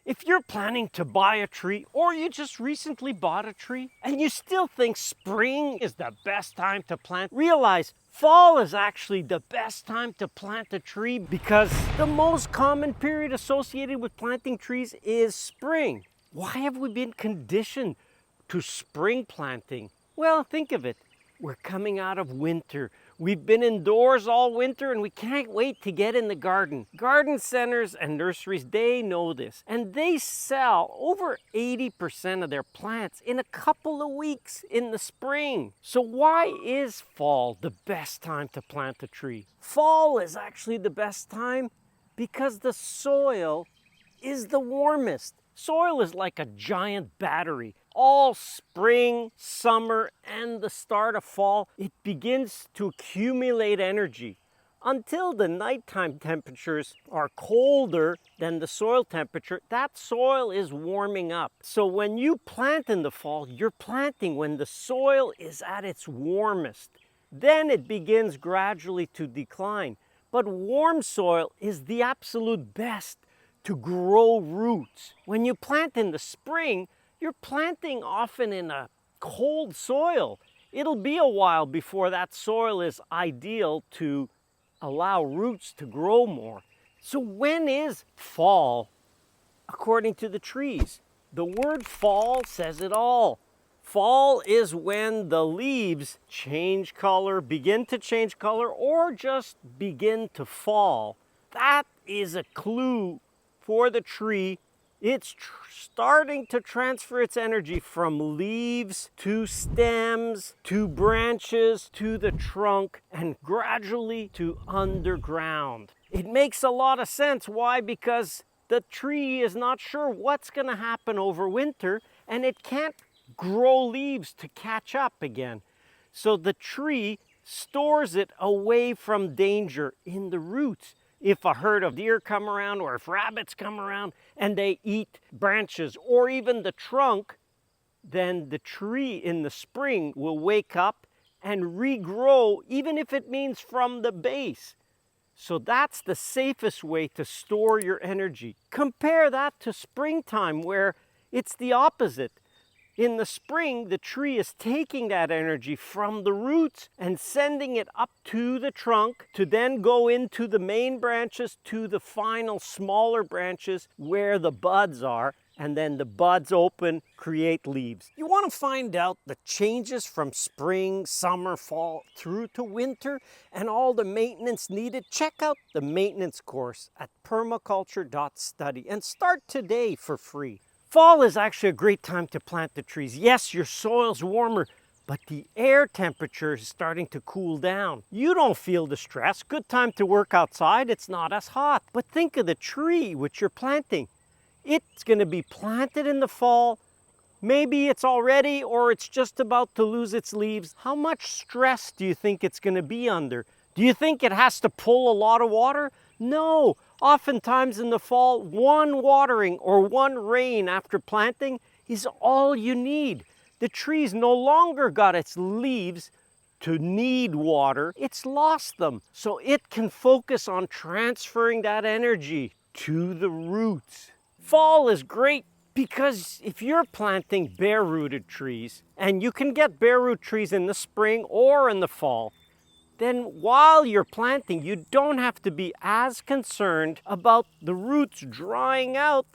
If you're planning to buy a tree or you just recently bought a tree and you still think spring is the best time to plant, realize fall is actually the best time to plant a tree because the most common period associated with planting trees is spring. Why have we been conditioned to spring planting? Well, think of it. We're coming out of winter. We've been indoors all winter and we can't wait to get in the garden. Garden centers and nurseries, they know this. And they sell over 80% of their plants in a couple of weeks in the spring. So why is fall the best time to plant a tree? Fall is actually the best time because the soil is the warmest. Soil is like a giant battery. All spring, summer, and the start of fall, it begins to accumulate energy until the nighttime temperatures are colder than the soil temperature. That soil is warming up. So when you plant in the fall, you're planting when the soil is at its warmest. Then it begins gradually to decline. But warm soil is the absolute best to grow roots. When you plant in the spring, you're planting often in a cold soil. It'll be a while before that soil is ideal to allow roots to grow more. So when is fall according to the trees? The word fall says it all. Fall is when the leaves change color, begin to change color, or just begin to fall. That is a clue for the tree. It's starting to transfer its energy from leaves to stems to branches to the trunk and gradually to underground. It makes a lot of sense. Why? Because the tree is not sure what's going to happen over winter and it can't grow leaves to catch up again. So the tree stores it away from danger in the roots. If a herd of deer come around or if rabbits come around and they eat branches or even the trunk, then the tree in the spring will wake up and regrow, even if it means from the base. So that's the safest way to store your energy. Compare that to springtime where it's the opposite. In the spring, the tree is taking that energy from the roots and sending it up to the trunk to then go into the main branches to the final smaller branches where the buds are, and then the buds open, create leaves. You want to find out the changes from spring, summer, fall through to winter and all the maintenance needed? Check out the maintenance course at permaculture.study and start today for free. Fall is actually a great time to plant the trees. Yes, your soil's warmer, but the air temperature is starting to cool down. You don't feel the stress. Good time to work outside. It's not as hot. But think of the tree which you're planting. It's going to be planted in the fall. Maybe it's already or it's just about to lose its leaves. How much stress do you think it's going to be under? Do you think it has to pull a lot of water? No. Oftentimes in the fall, one watering or one rain after planting is all you need. The tree's no longer got its leaves to need water. It's lost them. So it can focus on transferring that energy to the roots. Fall is great because if you're planting bare-rooted trees, and you can get bare-root trees in the spring or in the fall, then while you're planting, you don't have to be as concerned about the roots drying out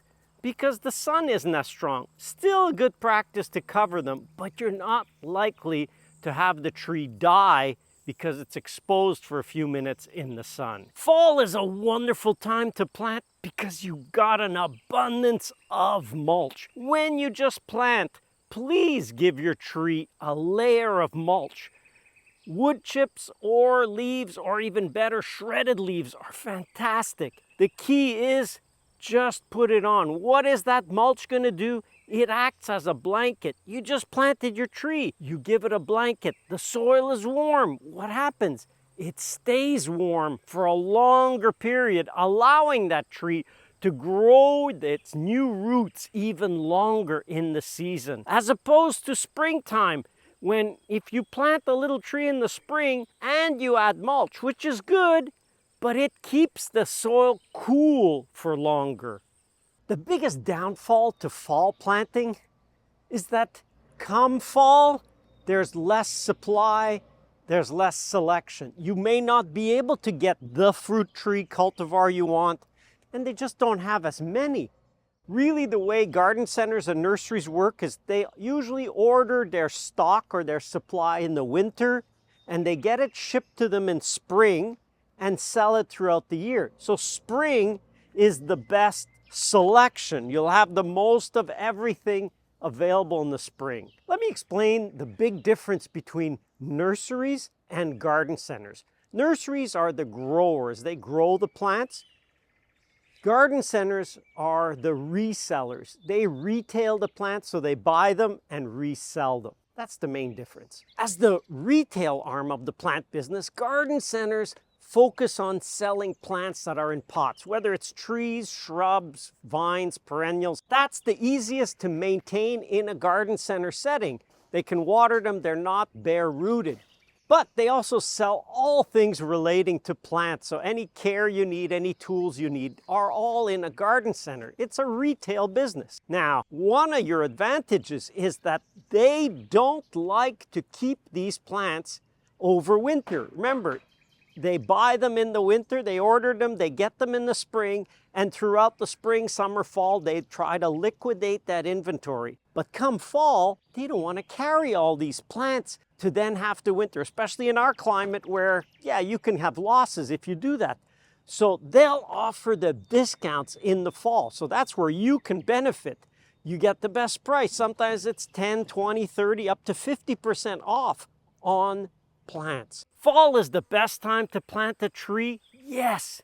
because the sun isn't as strong. Still a good practice to cover them, but you're not likely to have the tree die because it's exposed for a few minutes in the sun. Fall is a wonderful time to plant because you've got an abundance of mulch. When you just plant, please give your tree a layer of mulch. Wood chips or leaves, or even better, shredded leaves are fantastic. The key is just put it on. What is that mulch going to do? It acts as a blanket. You just planted your tree. You give it a blanket. The soil is warm. What happens? It stays warm for a longer period, allowing that tree to grow its new roots even longer in the season. As opposed to springtime, when if you plant a little tree in the spring and you add mulch, which is good, but it keeps the soil cool for longer. The biggest downfall to fall planting is that come fall, there's less supply, there's less selection. You may not be able to get the fruit tree cultivar you want, and they just don't have as many. Really, the way garden centers and nurseries work is they usually order their stock or their supply in the winter, and they get it shipped to them in spring and sell it throughout the year. So spring is the best selection. You'll have the most of everything available in the spring. Let me explain the big difference between nurseries and garden centers. Nurseries are the growers. They grow the plants. Garden centers are the resellers. They retail the plants, so they buy them and resell them. That's the main difference. As the retail arm of the plant business, garden centers focus on selling plants that are in pots, whether it's trees, shrubs, vines, perennials. That's the easiest to maintain in a garden center setting. They can water them, they're not bare rooted. But they also sell all things relating to plants. So any care you need, any tools you need are all in a garden center. It's a retail business. Now, one of your advantages is that they don't like to keep these plants over winter. Remember, they buy them in the winter, they order them, they get them in the spring, and throughout the spring, summer, fall, they try to liquidate that inventory. But come fall, they don't want to carry all these plants to then have to winter, especially in our climate where, yeah, you can have losses if you do that. So they'll offer the discounts in the fall. So that's where you can benefit. You get the best price. Sometimes it's 10, 20, 30, up to 50% off on plants. Fall is the best time to plant a tree, yes,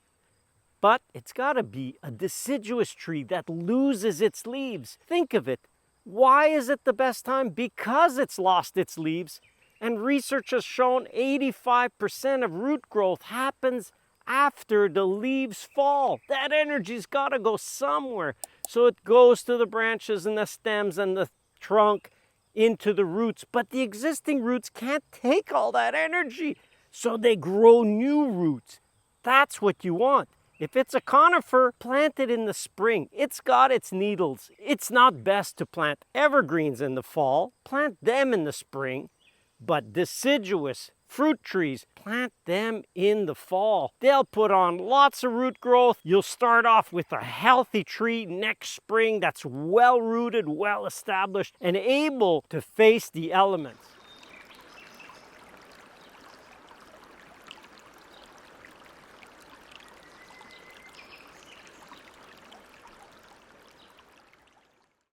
but it's got to be a deciduous tree that loses its leaves. Think of it. Why is it the best time? Because it's lost its leaves, and research has shown 85% of root growth happens after the leaves fall. That energy's got to go somewhere, so it goes to the branches and the stems and the trunk, into the roots, but the existing roots can't take all that energy, so they grow new roots. That's what you want. If it's a conifer, plant it in the spring. It's got its needles. It's not best to plant evergreens in the fall. Plant them in the spring, but deciduous fruit trees, plant them in the fall. They'll put on lots of root growth. You'll start off with a healthy tree next spring that's well rooted, well established, and able to face the elements.